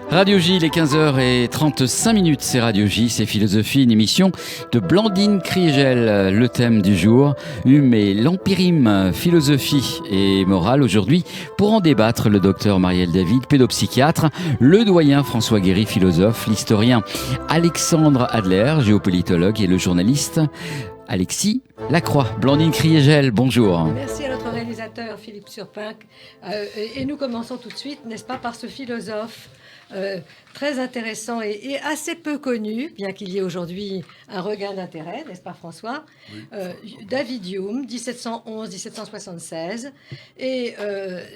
Radio J, il est 15h35, c'est Radio J, c'est Philosophie, une émission de Blandine Kriegel. Le thème du jour, Hume et l'empirisme, philosophie et morale. Aujourd'hui, pour en débattre, le docteur Marielle David, pédopsychiatre, le doyen François Guéry, philosophe, l'historien Alexandre Adler, géopolitologue, et le journaliste Alexis Lacroix. Blandine Kriegel, bonjour. Merci à notre réalisateur Philippe Surpin. Et nous commençons tout de suite, n'est-ce pas, par ce philosophe très intéressant et assez peu connu, bien qu'il y ait aujourd'hui un regain d'intérêt, n'est-ce pas François? Oui. David Hume, 1711-1776. Et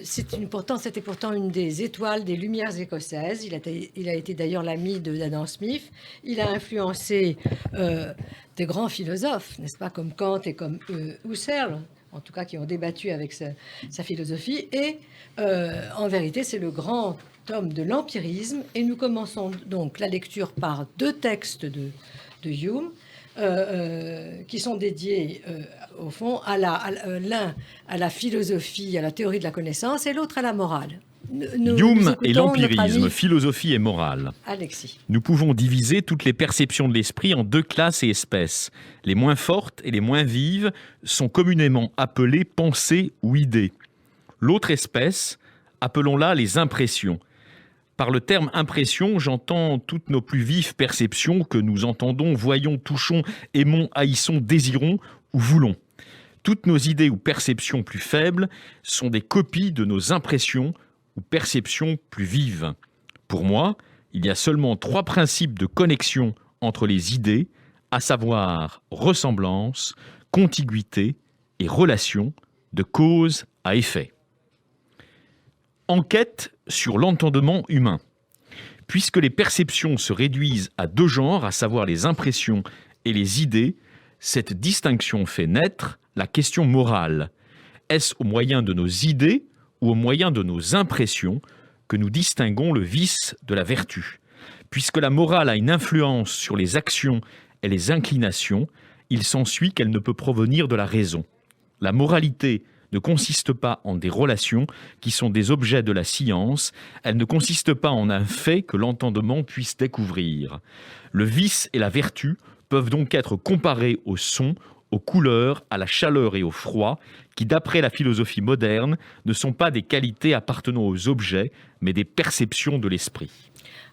c'était pourtant une des étoiles des Lumières écossaises. Il a été d'ailleurs l'ami d'Adam Smith. Il a influencé des grands philosophes, n'est-ce pas, comme Kant et comme Husserl, en tout cas qui ont débattu avec sa philosophie. Et en vérité, c'est le grand tome de l'empirisme. Et nous commençons donc la lecture par deux textes de Hume qui sont dédiés, au fond, l'un à la philosophie, à la théorie de la connaissance, et l'autre à la morale. Hume et l'empirisme, philosophie et morale. Alexis. Nous pouvons diviser toutes les perceptions de l'esprit en deux classes et espèces. Les moins fortes et les moins vives sont communément appelées pensées ou idées. L'autre espèce, appelons-la les impressions. Par le terme impression, j'entends toutes nos plus vives perceptions que nous entendons, voyons, touchons, aimons, haïssons, désirons ou voulons. Toutes nos idées ou perceptions plus faibles sont des copies de nos impressions ou perceptions plus vives. Pour moi, il y a seulement trois principes de connexion entre les idées, à savoir ressemblance, contiguïté et relation, de cause à effet. Enquête sur l'entendement humain. Puisque les perceptions se réduisent à deux genres, à savoir les impressions et les idées, cette distinction fait naître la question morale. Est-ce au moyen de nos idées ou au moyen de nos impressions que nous distinguons le vice de la vertu? Puisque la morale a une influence sur les actions et les inclinations, il s'ensuit qu'elle ne peut provenir de la raison. La moralité ne consiste pas en des relations qui sont des objets de la science, elle ne consiste pas en un fait que l'entendement puisse découvrir. Le vice et la vertu peuvent donc être comparés au son, aux couleurs, à la chaleur et au froid, qui, d'après la philosophie moderne, ne sont pas des qualités appartenant aux objets, mais des perceptions de l'esprit.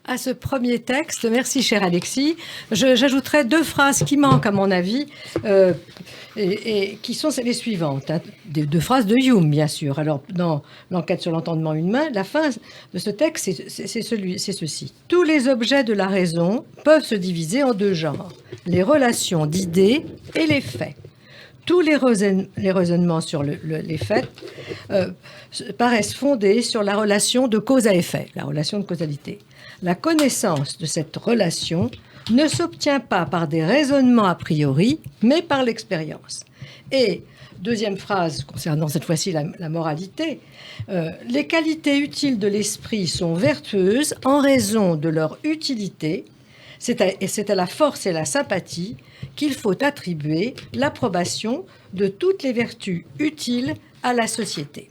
À ce premier texte, merci cher Alexis, j'ajouterai deux phrases qui manquent à mon avis, et qui sont les suivantes. Deux phrases de Hume, bien sûr. Alors, dans l'enquête sur l'entendement humain, la fin de ce texte, c'est ceci. Tous les objets de la raison peuvent se diviser en deux genres, les relations d'idées et les faits. Tous les raisonnements sur les faits paraissent fondés sur la relation de cause à effet, la relation de causalité. La connaissance de cette relation ne s'obtient pas par des raisonnements a priori, mais par l'expérience. Et, deuxième phrase, concernant cette fois-ci la moralité, les qualités utiles de l'esprit sont vertueuses en raison de leur utilité. C'est à la force et la sympathie qu'il faut attribuer l'approbation de toutes les vertus utiles à la société.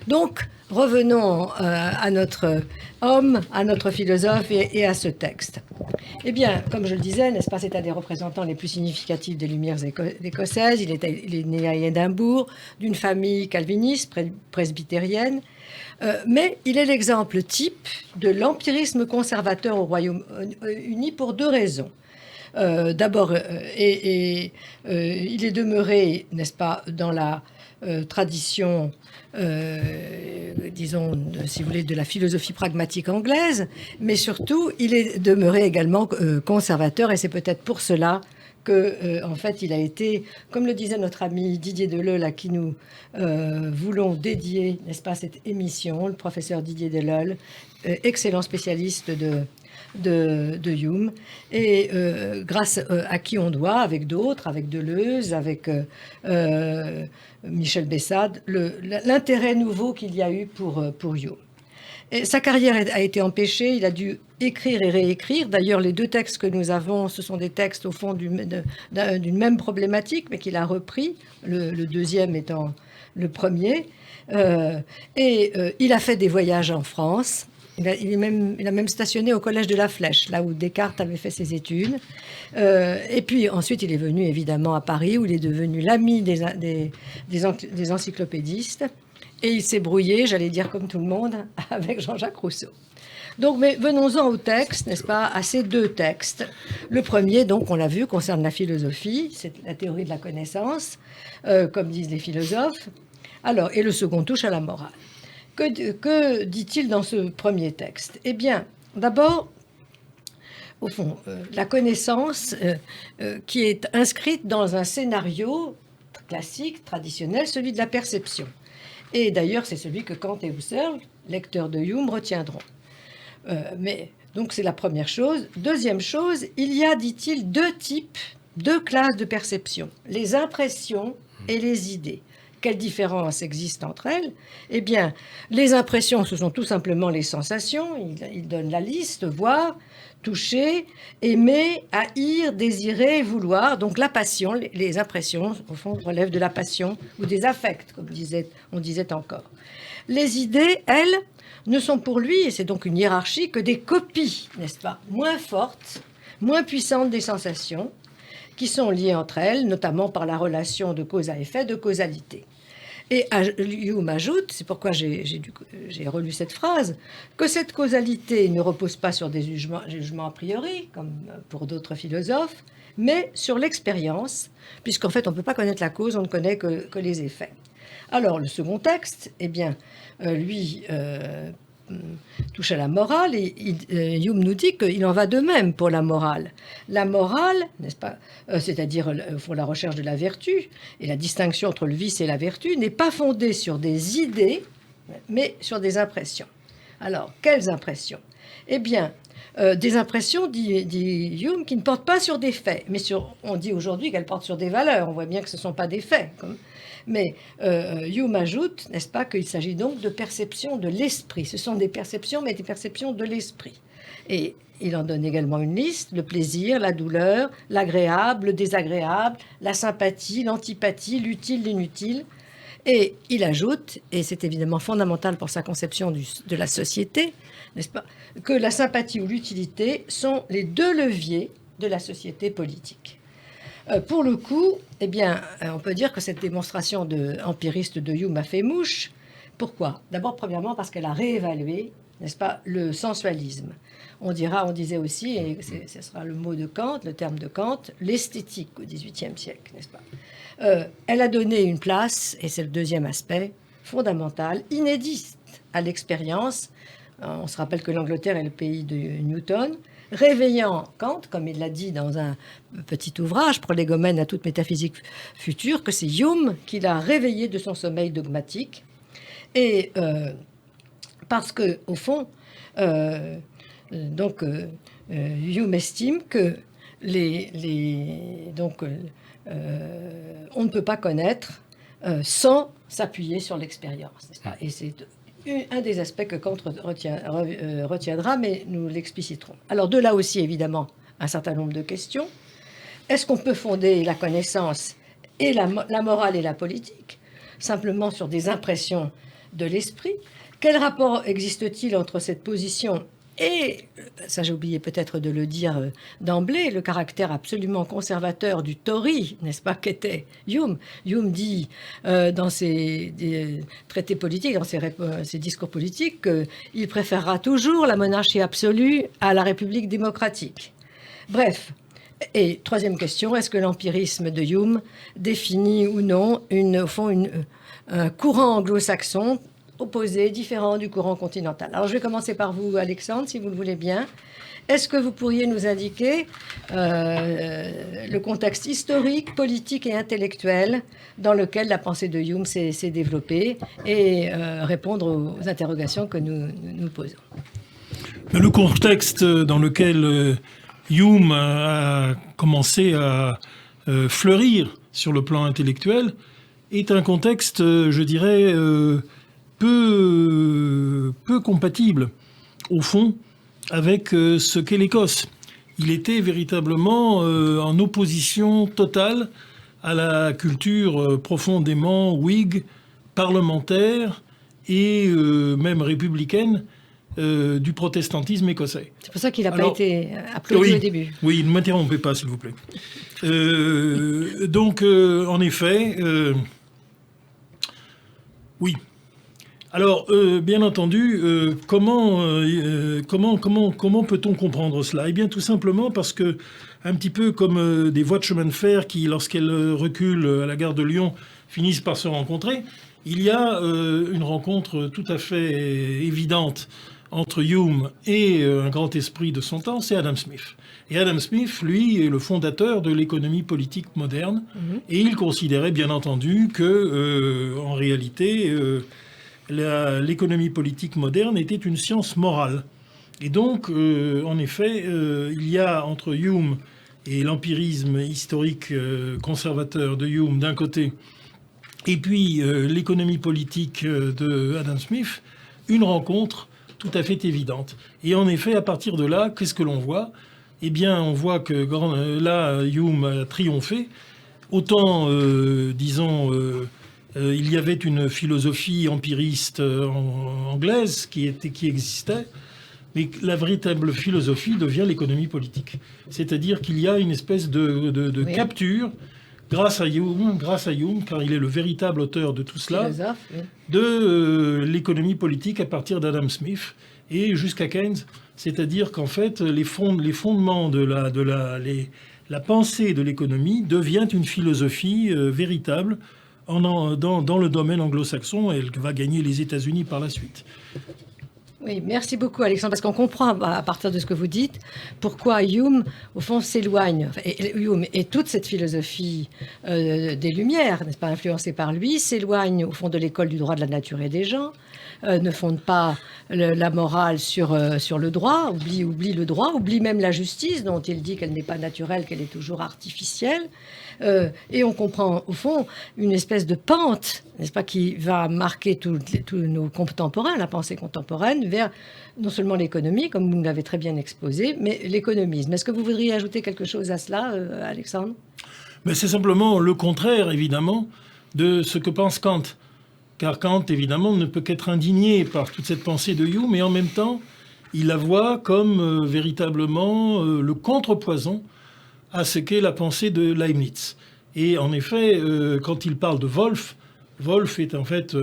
Donc, revenons à notre homme, à notre philosophe et à ce texte. Eh bien, comme je le disais, n'est-ce pas, c'est un des représentants les plus significatifs des Lumières écossaises. Il est né à Édimbourg, d'une famille calviniste, presbytérienne. Mais il est l'exemple type de l'empirisme conservateur au Royaume-Uni pour deux raisons. D'abord, il est demeuré, n'est-ce pas, dans la tradition, disons, si vous voulez, de la philosophie pragmatique anglaise, mais surtout, il est demeuré également conservateur, et c'est peut-être pour cela que, en fait, il a été, comme le disait notre ami Didier Deleuil, à qui nous voulons dédier, n'est-ce pas, cette émission, le professeur Didier Deleuil, excellent spécialiste de Hume, et grâce à qui on doit, avec d'autres, avec Deleuze, avec Michel Bessade, l'intérêt nouveau qu'il y a eu pour Hume. Et sa carrière a été empêchée, il a dû écrire et réécrire. D'ailleurs, les deux textes que nous avons, ce sont des textes au fond d'une même problématique, mais qu'il a repris, le deuxième étant le premier. Il a fait des voyages en France, il a même stationné au collège de la Flèche, là où Descartes avait fait ses études. Et puis ensuite, il est venu évidemment à Paris, où il est devenu l'ami des encyclopédistes. Et il s'est brouillé, j'allais dire comme tout le monde, avec Jean-Jacques Rousseau. Donc, mais venons-en au texte, n'est-ce pas, à ces deux textes. Le premier, donc, on l'a vu, concerne la philosophie, c'est la théorie de la connaissance, comme disent les philosophes. Alors, et le second touche à la morale. Que dit-il dans ce premier texte? Eh bien, d'abord, au fond, la connaissance qui est inscrite dans un scénario classique, traditionnel, celui de la perception. Et d'ailleurs, c'est celui que Kant et Husserl, lecteurs de Hume, retiendront. Mais donc c'est la première chose. Deuxième chose, il y a, dit-il, deux classes de perception, les impressions et les idées. Quelle différence existe entre elles? Eh bien, les impressions, ce sont tout simplement les sensations. Il donne la liste: voir, toucher, aimer, haïr, désirer, vouloir. Donc la passion, les impressions, au fond, relèvent de la passion ou des affects, comme on disait encore. Les idées, elles, ne sont pour lui, et c'est donc une hiérarchie, que des copies, n'est-ce pas, moins fortes, moins puissantes des sensations, qui sont liées entre elles, notamment par la relation de cause à effet, de causalité. Et Hume ajoute, c'est pourquoi j'ai relu cette phrase, que cette causalité ne repose pas sur des jugements a priori, comme pour d'autres philosophes, mais sur l'expérience, puisqu'en fait on ne peut pas connaître la cause, on ne connaît que les effets. Alors, le second texte, eh bien, lui, touche à la morale, et Hume nous dit qu'il en va de même pour la morale. La morale, n'est-ce pas, c'est-à-dire pour la recherche de la vertu, et la distinction entre le vice et la vertu, n'est pas fondée sur des idées, mais sur des impressions. Alors, quelles impressions? Eh bien, des impressions, dit Hume, qui ne portent pas sur des faits, mais on dit aujourd'hui qu'elles portent sur des valeurs. On voit bien que ce ne sont pas des faits. Mais Hume ajoute, n'est-ce pas, qu'il s'agit donc de perceptions de l'esprit. Ce sont des perceptions, mais des perceptions de l'esprit. Et il en donne également une liste: le plaisir, la douleur, l'agréable, le désagréable, la sympathie, l'antipathie, l'utile, l'inutile. Et il ajoute, et c'est évidemment fondamental pour sa conception de la société, n'est-ce pas, que la sympathie ou l'utilité sont les deux leviers de la société politique. Pour le coup, eh bien, on peut dire que cette démonstration empiriste de Hume a fait mouche. Pourquoi? D'abord, premièrement, parce qu'elle a réévalué, n'est-ce pas, le sensualisme. On disait aussi, et ce sera le mot de Kant, le terme de Kant, l'esthétique au XVIIIe siècle, n'est-ce pas? Elle a donné une place, et c'est le deuxième aspect fondamental, inédite à l'expérience. On se rappelle que l'Angleterre est le pays de Newton, réveillant Kant, comme il l'a dit dans un petit ouvrage, Prolégomène à toute métaphysique future, que c'est Hume qui l'a réveillé de son sommeil dogmatique. Et parce que, au fond, Hume estime que on ne peut pas connaître sans s'appuyer sur l'expérience, n'est-ce pas? Et c'est un des aspects que Kant retiendra, mais nous l'expliciterons. Alors de là aussi, évidemment, un certain nombre de questions. Est-ce qu'on peut fonder la connaissance et la morale et la politique simplement sur des impressions de l'esprit? Quel rapport existe-t-il entre cette position et, ça j'ai oublié peut-être de le dire d'emblée, le caractère absolument conservateur du Tory, n'est-ce pas, qu'était Hume? Hume dit dans ses traités politiques, dans ses discours politiques, qu'il préférera toujours la monarchie absolue à la République démocratique. Bref. Et troisième question, est-ce que l'empirisme de Hume définit ou non un courant anglo-saxon opposé, différent du courant continental? Alors je vais commencer par vous, Alexandre, si vous le voulez bien. Est-ce que vous pourriez nous indiquer le contexte historique, politique et intellectuel dans lequel la pensée de Hume s'est développée et répondre aux interrogations que nous posons? Le contexte dans lequel Hume a commencé à fleurir sur le plan intellectuel est un contexte, je dirais, peu compatible, au fond, avec ce qu'est l'Écosse. Il était véritablement en opposition totale à la culture profondément whig, parlementaire et même républicaine du protestantisme écossais. C'est pour ça qu'il n'a pas été applaudi au début. Oui, ne m'interrompez pas, s'il vous plaît. Donc, en effet, oui. Alors, bien entendu, comment peut-on comprendre cela? Eh bien, tout simplement parce que, un petit peu comme des voies de chemin de fer qui, lorsqu'elles reculent à la gare de Lyon, finissent par se rencontrer, il y a une rencontre tout à fait évidente entre Hume et un grand esprit de son temps, c'est Adam Smith. Et Adam Smith, lui, est le fondateur de l'économie politique moderne, et il considérait bien entendu que, en réalité, l'économie politique moderne était une science morale. Et donc, en effet, il y a entre Hume et l'empirisme historique conservateur de Hume d'un côté, et puis l'économie politique de Adam Smith, une rencontre tout à fait évidente. Et en effet, à partir de là, qu'est-ce que l'on voit? Eh bien, on voit que là, Hume a triomphé. Autant, disons, il y avait une philosophie empiriste anglaise qui existait, mais la véritable philosophie devient l'économie politique. C'est-à-dire qu'il y a une espèce de capture, grâce à Hume, car il est le véritable auteur de tout cela, de l'économie politique à partir d'Adam Smith et jusqu'à Keynes. C'est-à-dire qu'en fait, les fondements de la pensée de l'économie devient une philosophie véritable dans le domaine anglo-saxon, et elle va gagner les États-Unis par la suite. Oui, merci beaucoup Alexandre, parce qu'on comprend à partir de ce que vous dites pourquoi Hume, au fond, s'éloigne. Hume et toute cette philosophie des Lumières, n'est-ce pas, influencée par lui, s'éloigne au fond de l'école du droit de la nature et des gens, ne fonde pas la morale sur le droit, oublie le droit, oublie même la justice, dont il dit qu'elle n'est pas naturelle, qu'elle est toujours artificielle. Et on comprend, au fond, une espèce de pente, n'est-ce pas, qui va marquer tous nos contemporains, la pensée contemporaine, vers non seulement l'économie, comme vous l'avez très bien exposé, mais l'économisme. Est-ce que vous voudriez ajouter quelque chose à cela, Alexandre? Mais c'est simplement le contraire, évidemment, de ce que pense Kant. Car Kant, évidemment, ne peut qu'être indigné par toute cette pensée de Hume, mais en même temps, il la voit comme véritablement le contrepoison à ce qu'est la pensée de Leibniz. Et en effet, quand il parle de Wolff, Wolff est en fait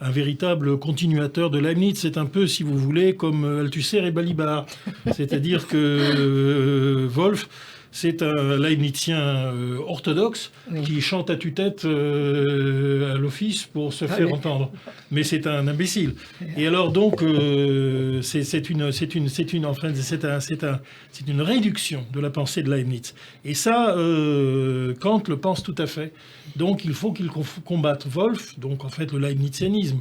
un véritable continuateur de Leibniz. C'est un peu, si vous voulez, comme Althusser et Balibar. C'est-à-dire que Wolff, c'est un Leibnizien orthodoxe qui chante à tue-tête à l'office pour se faire entendre. Mais c'est un imbécile. Et alors donc, c'est une réduction de la pensée de Leibniz. Et ça, Kant le pense tout à fait. Donc il faut qu'il combatte Wolff, donc en fait le leibnizianisme,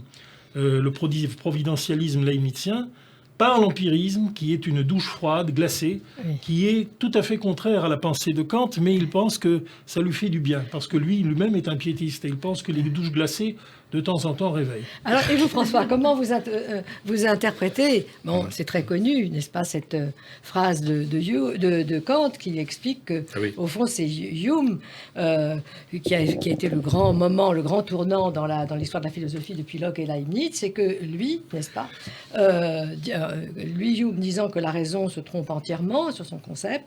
le providentialisme leibnizien, par l'empirisme, qui est une douche froide, glacée, qui est tout à fait contraire à la pensée de Kant, mais il pense que ça lui fait du bien, parce que lui-même est un piétiste, et il pense que les douches glacées, de temps en temps, réveillent. Alors, et vous, François, comment vous interprétez, bon, c'est très connu, n'est-ce pas, cette phrase de Kant qui explique que, au fond, c'est Hume qui a été le grand moment, le grand tournant dans l'histoire de la philosophie depuis Locke et Leibniz, c'est que lui, n'est-ce pas, lui, Hume, disant que la raison se trompe entièrement sur son concept,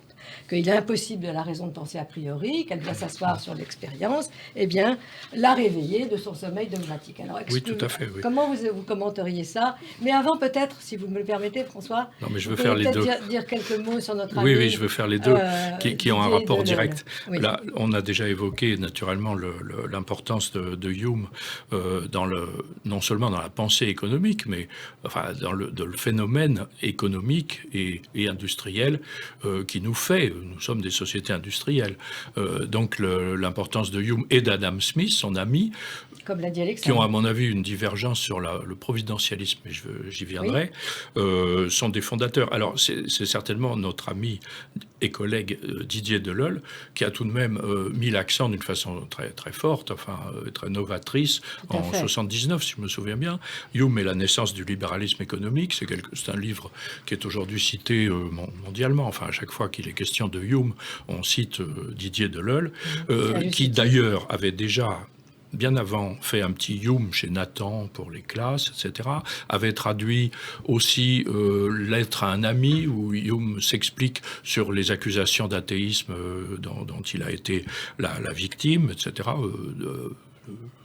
qu'il est impossible de la raison de penser a priori, qu'elle doit s'asseoir sur l'expérience, eh bien, l'a réveillé de son sommeil dogmatique. Alors, oui, tout à fait. Oui. Comment vous commenteriez ça? Mais avant, peut-être, si vous me le permettez, François, non, mais je veux faire les deux. Dire quelques mots sur notre ami. Oui, je veux faire les deux qui ont un rapport direct. Oui. Là, on a déjà évoqué naturellement l'importance de Hume non seulement dans la pensée économique, mais enfin dans le phénomène économique et industriel qui nous fait. Nous sommes des sociétés industrielles. Donc l'importance de Hume et d'Adam Smith, son ami, comme l'a dit Alexandre, qui ont à mon avis une divergence sur le providentialisme, mais j'y viendrai, sont des fondateurs. Alors c'est certainement notre ami et collègue Didier Deleuil qui a tout de même mis l'accent d'une façon très, très forte, enfin très novatrice, en 79, si je me souviens bien. Hume et la naissance du libéralisme économique, c'est un livre qui est aujourd'hui cité mondialement. Enfin, à chaque fois qu'il est question de Hume, on cite Didier Deleuil, qui d'ailleurs avait déjà bien avant, fait un petit Hume chez Nathan pour les classes, etc., avait traduit aussi Lettre à un ami, où Hume s'explique sur les accusations d'athéisme dont il a été la victime, etc.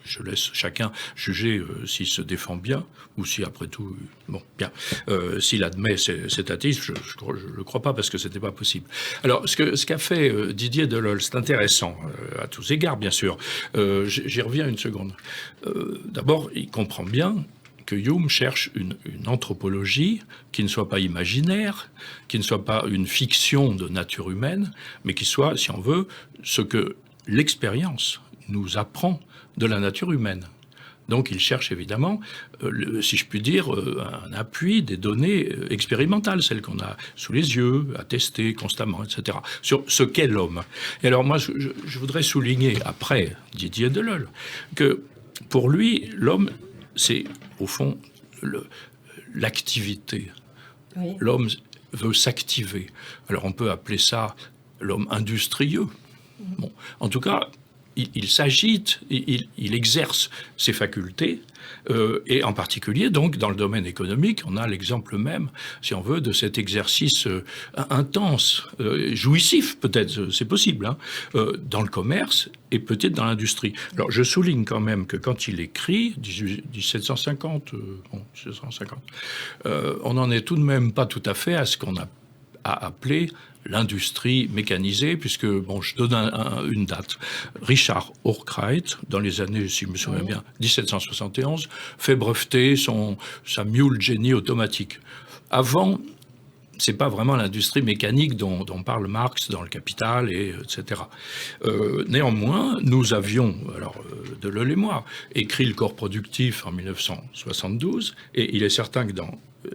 Je laisse chacun juger s'il se défend bien, ou si après tout, bon, bien, s'il admet cet athéisme, je ne le crois pas parce que c'était pas possible. Alors, ce qu'a fait Didier Delolles, c'est intéressant, à tous égards, bien sûr. J'y reviens une seconde. D'abord, il comprend bien que Hume cherche une anthropologie qui ne soit pas imaginaire, qui ne soit pas une fiction de nature humaine, mais qui soit, si on veut, ce que l'expérience nous apprend de la nature humaine. Donc il cherche évidemment, si je puis dire, un appui des données expérimentales, celles qu'on a sous les yeux, à tester constamment, etc., sur ce qu'est l'homme. Et alors moi, je voudrais souligner, après Didier Delolles, que pour lui, l'homme, c'est au fond l'activité. Oui. L'homme veut s'activer. Alors on peut appeler ça l'homme industrieux. Bon, en tout cas, il s'agite, il exerce ses facultés, et en particulier, donc, dans le domaine économique, on a l'exemple même, si on veut, de cet exercice intense, jouissif peut-être, c'est possible, hein, dans le commerce et peut-être dans l'industrie. Alors, je souligne quand même que quand il écrit, 1750, on n'en est tout de même pas tout à fait à ce qu'on a appelé l'industrie mécanisée, puisque, bon, je donne une date. Richard Arkwright, dans les années, si je me souviens bien, 1771, fait breveter sa mule Jenny automatique. Avant, c'est pas vraiment l'industrie mécanique dont parle Marx dans Le Capital, etc. Néanmoins, nous avions, alors Delolles et moi, écrit Le corps productif en 1972, et il est certain que dans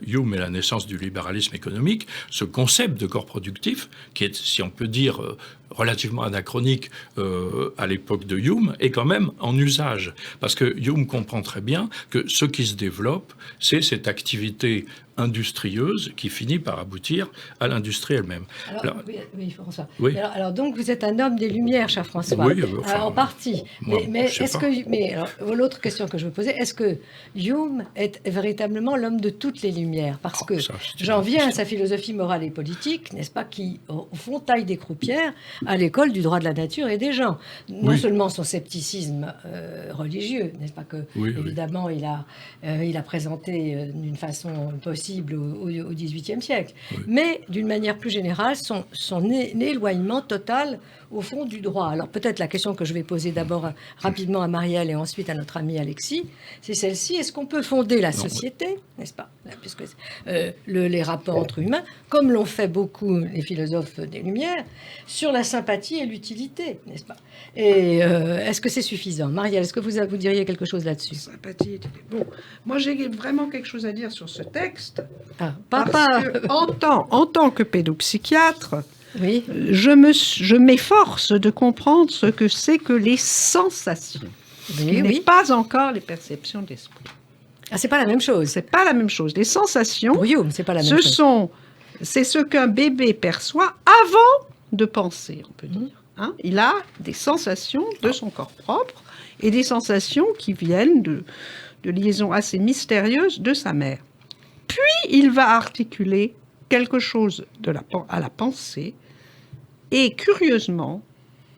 Hume et la naissance du libéralisme économique, ce concept de corps productif, qui est, si on peut dire, relativement anachronique à l'époque de Hume, est quand même en usage. Parce que Hume comprend très bien que ce qui se développe, c'est cette activité industrieuse qui finit par aboutir à l'industrie elle-même. Oui, François. Oui. Alors, donc, vous êtes un homme des Lumières, cher François. Oui, enfin, en partie. Moi, mais je sais est-ce pas. que... Mais alors, l'autre question que je veux poser, est-ce que Hume est véritablement l'homme de toutes les Lumières? Parce que ça, c'est une j'en viens à question. sa philosophie morale et politique, n'est-ce pas, qui, au fond, taille des croupières à l'école du droit de la nature et des gens. Non Oui. seulement son scepticisme religieux, n'est-ce pas, que, Oui. évidemment, il a présenté d'une façon possible au XVIIIe siècle, mais d'une manière plus générale, son éloignement total, au fond, du droit. Alors peut-être la question que je vais poser d'abord rapidement à Marielle et ensuite à notre ami Alexis, c'est celle-ci. Est-ce qu'on peut fonder la société, n'est-ce pas, puisque les rapports entre humains, comme l'ont fait beaucoup les philosophes des Lumières, sur la sympathie et l'utilité, n'est-ce pas? Et est-ce que c'est suffisant? Marielle, est-ce que vous diriez quelque chose là-dessus? Sympathie. Bon, moi j'ai vraiment quelque chose à dire sur ce texte. Ah, Parce papa. que, en tant que pédopsychiatre, Oui. je m'efforce de comprendre ce que c'est que les sensations. Ce qui n'est pas encore les perceptions de l'esprit. Ah, c'est pas la même chose. C'est pas la même chose. Les sensations, Pour Hume, c'est pas la même chose. c'est ce qu'un bébé perçoit avant de penser, on peut dire. Hein, il a des sensations de son corps propre et des sensations qui viennent de liaisons assez mystérieuses de sa mère. Puis, il va articuler quelque chose à la pensée et, curieusement,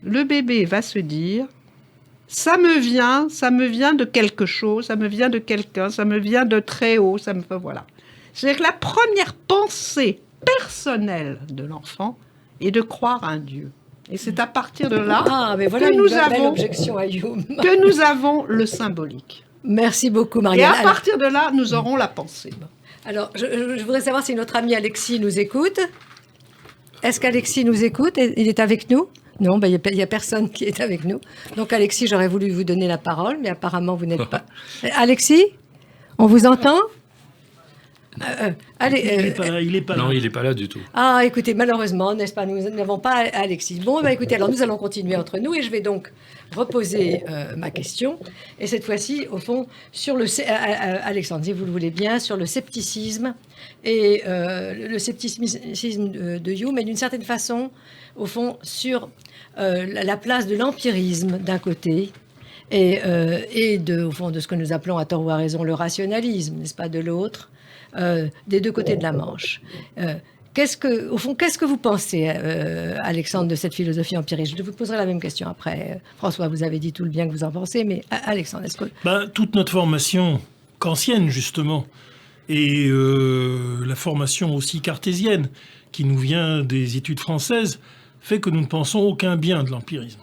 le bébé va se dire « ça me vient de quelque chose, ça me vient de quelqu'un, ça me vient de très haut, voilà ». C'est-à-dire que la première pensée personnelle de l'enfant est de croire à un Dieu. Et c'est à partir de là mais voilà que une nous belle avons objection à Hume. que nous avons le symbolique. Merci beaucoup, Et Marielle. à partir de là, nous aurons la pensée. Alors, je voudrais savoir si notre ami Alexis nous écoute. Est-ce qu'Alexis nous écoute? Il est avec nous? Non, il n'y a personne qui est avec nous. Donc, Alexis, j'aurais voulu vous donner la parole, mais apparemment, vous n'êtes pas... Alexis, on vous entend? Il n'est pas là. Non, il n'est pas là du tout. Ah, écoutez, malheureusement, n'est-ce pas, nous n'avons pas Alexis. Bon, écoutez, alors nous allons continuer entre nous et je vais donc reposer ma question. Et cette fois-ci, au fond, sur Alexandre, si vous le voulez bien, sur le scepticisme et le scepticisme de Hume, et d'une certaine façon, au fond, sur la place de l'empirisme d'un côté et au fond, de ce que nous appelons à tort ou à raison le rationalisme, n'est-ce pas, de l'autre, des deux côtés de la Manche. Qu'est-ce que vous pensez, Alexandre, de cette philosophie empirique? Je vous poserai la même question après. François, vous avez dit tout le bien que vous en pensez, mais Alexandre, est-ce que... Toute notre formation kantienne, justement, et la formation aussi cartésienne, qui nous vient des études françaises, fait que nous ne pensons aucun bien de l'empirisme.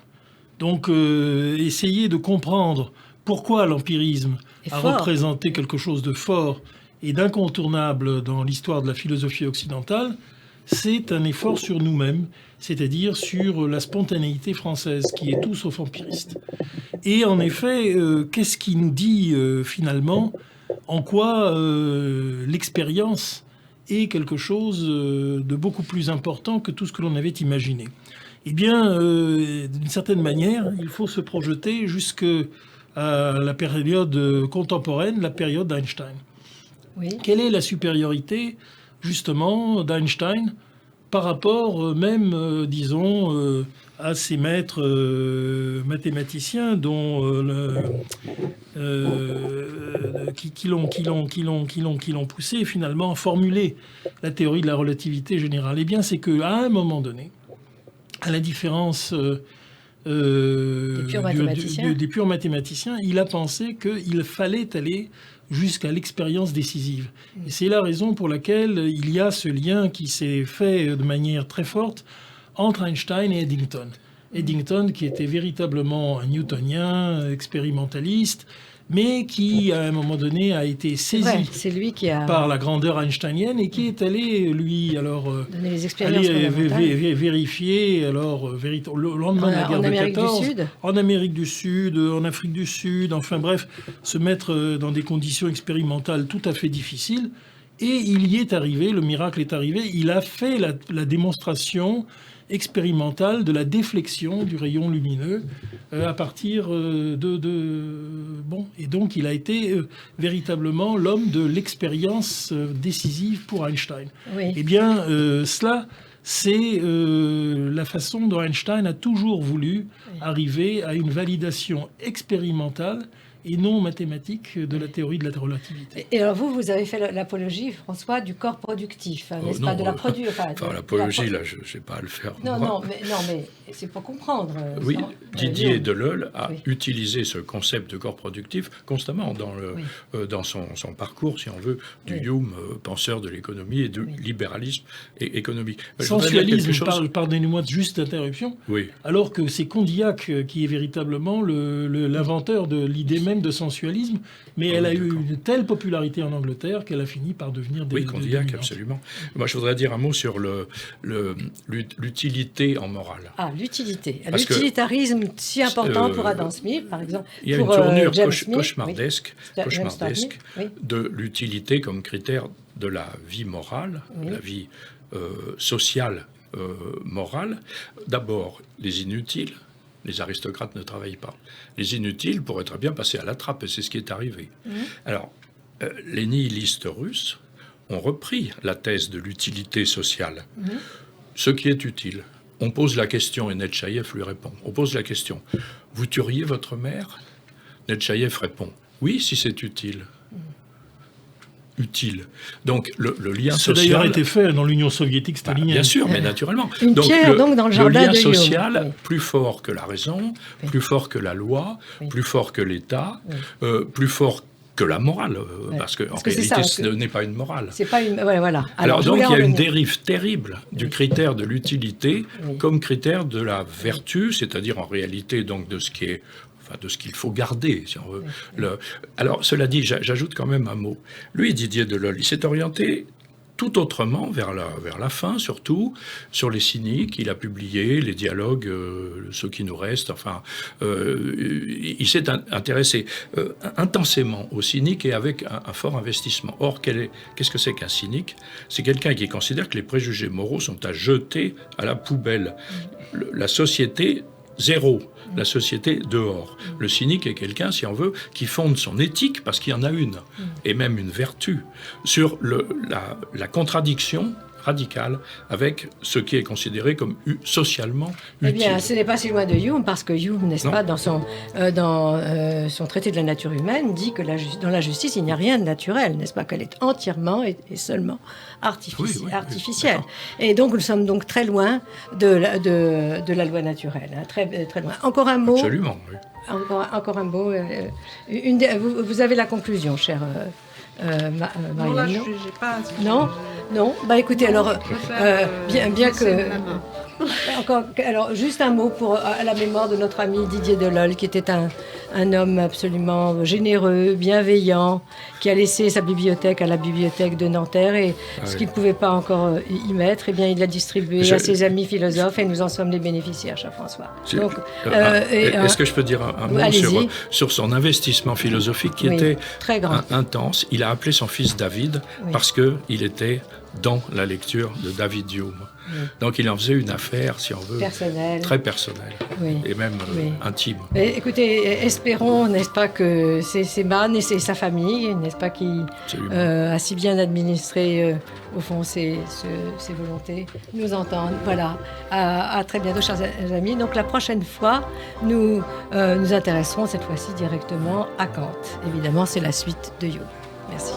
Donc, essayer de comprendre pourquoi l'empirisme a représenté quelque chose de fort et d'incontournable dans l'histoire de la philosophie occidentale, c'est un effort sur nous-mêmes, c'est-à-dire sur la spontanéité française, qui est tout sauf empiriste. Et en effet, qu'est-ce qui nous dit finalement en quoi l'expérience est quelque chose de beaucoup plus important que tout ce que l'on avait imaginé? Eh bien, d'une certaine manière, il faut se projeter jusqu'à la période contemporaine, la période d'Einstein. Oui. Quelle est la supériorité, justement, d'Einstein par rapport même, disons, à ses maîtres mathématiciens qui l'ont poussé finalement à formuler la théorie de la relativité générale? Eh bien, c'est qu'à un moment donné, à la différence des purs mathématiciens, il a pensé qu'il fallait aller jusqu'à l'expérience décisive. Et c'est la raison pour laquelle il y a ce lien qui s'est fait de manière très forte entre Einstein et Eddington. Eddington, qui était véritablement un newtonien, expérimentaliste, mais qui, à un moment donné, a été saisi c'est lui qui a... par la grandeur einsteinienne et qui est allé, lui, donner les expériences vérifier, le lendemain de la guerre de 14, en Amérique du Sud, en Afrique du Sud, enfin bref, se mettre dans des conditions expérimentales tout à fait difficiles. Et il y est arrivé, le miracle est arrivé, il a fait la démonstration expérimentale de la déflexion du rayon lumineux à partir et donc il a été véritablement l'homme de l'expérience décisive pour Einstein. Oui. Eh bien, cela, c'est la façon dont Einstein a toujours voulu arriver à une validation expérimentale et non mathématique de la théorie de la relativité. Et alors vous avez fait l'apologie, François, du corps productif, n'est-ce pas, de la production. L'apologie, là, je n'ai pas à le faire. Non, mais c'est pour comprendre. Oui, Didier Deleuil a utilisé ce concept de corps productif constamment dans son parcours, si on veut, du Hume, penseur de l'économie et du libéralisme économique. Sensualisme, pardonnez-moi juste d'interruption, oui. Alors que c'est Condillac qui est véritablement l'inventeur de l'idée même de sensualisme, mais elle a eu une telle popularité en Angleterre qu'elle a fini par devenir Condillac, absolument. Moi, je voudrais dire un mot sur l'utilité en morale. Ah, l'utilité. L'utilitarisme si important pour Adam Smith, par exemple. Il y a une tournure cauchemardesque de l'utilité comme critère de la vie morale, de la vie sociale morale. D'abord, les inutiles. Les aristocrates ne travaillent pas. Les inutiles pourraient très bien passer à la trappe, et c'est ce qui est arrivé. Alors, les nihilistes russes ont repris la thèse de l'utilité sociale. Ce qui est utile. On pose la question, et Netchaïev lui répond. On pose la question, vous tueriez votre mère? Netchaïev répond, oui, si c'est utile. Utile. Donc le lien social... Ça a d'ailleurs été fait dans l'Union soviétique stalinienne. Bien sûr, mais naturellement. Une pierre, donc, dans le jardin lien de social, plus fort que la raison, plus fort que la loi, plus fort que l'État, plus fort que la morale, parce qu'en réalité, ce n'est pas une morale. C'est pas une... voilà. Alors donc, il y a une dérive terrible du critère de l'utilité comme critère de la vertu, c'est-à-dire en réalité donc de ce qui est... de ce qu'il faut garder, si on veut. Alors, cela dit, j'ajoute quand même un mot. Lui, Didier Deleuil, il s'est orienté tout autrement, vers la fin surtout, sur les cyniques. Il a publié les dialogues, ceux qui nous restent, il s'est intéressé intensément aux cyniques et avec un fort investissement. Or, qu'est-ce que c'est qu'un cynique? C'est quelqu'un qui considère que les préjugés moraux sont à jeter à la poubelle. La société... zéro, la société dehors. Le cynique est quelqu'un, si on veut, qui fonde son éthique, parce qu'il y en a une, et même une vertu, sur la contradiction radicale avec ce qui est considéré comme socialement Eh utile. bien, ce n'est pas si loin de Hume, parce que Hume, n'est-ce Non. pas, dans son traité de la nature humaine, dit que dans la justice, il n'y a rien de naturel, n'est-ce pas, qu'elle est entièrement et seulement artificielle. d'accord. Et donc, nous sommes donc très loin de la loi naturelle, hein, très, très loin. Encore un mot. Absolument, oui. Encore un mot. Vous avez la conclusion, chère Non, là, Marianne, je non n'ai pas... Non. Non. Bah écoutez, alors, Je préfère, bien laisser que... ma main. Alors, juste un mot à la mémoire de notre ami Didier Delol, qui était un homme absolument généreux, bienveillant, qui a laissé sa bibliothèque à la bibliothèque de Nanterre, et ce qu'il ne pouvait pas encore y mettre, eh bien, il l'a distribué à ses amis philosophes, et nous en sommes les bénéficiaires, cher François. Donc, Est-ce que je peux dire un mot allez-y. sur son investissement philosophique qui Oui, était très grand. intense? Il a appelé son fils David parce qu'il était dans la lecture de David Hume. Donc il en faisait une affaire, si on veut, Personnelle. très personnelle Oui. et même Oui. intime. Mais écoutez, espérons, n'est-ce pas, que c'est Man et c'est sa famille, n'est-ce pas, qui Absolument. a si bien administré, au fond, ses volontés, nous entendent. Voilà. À très bientôt, chers amis. Donc la prochaine fois, nous nous intéresserons cette fois-ci directement à Kant. Évidemment, c'est la suite de Hume. Merci.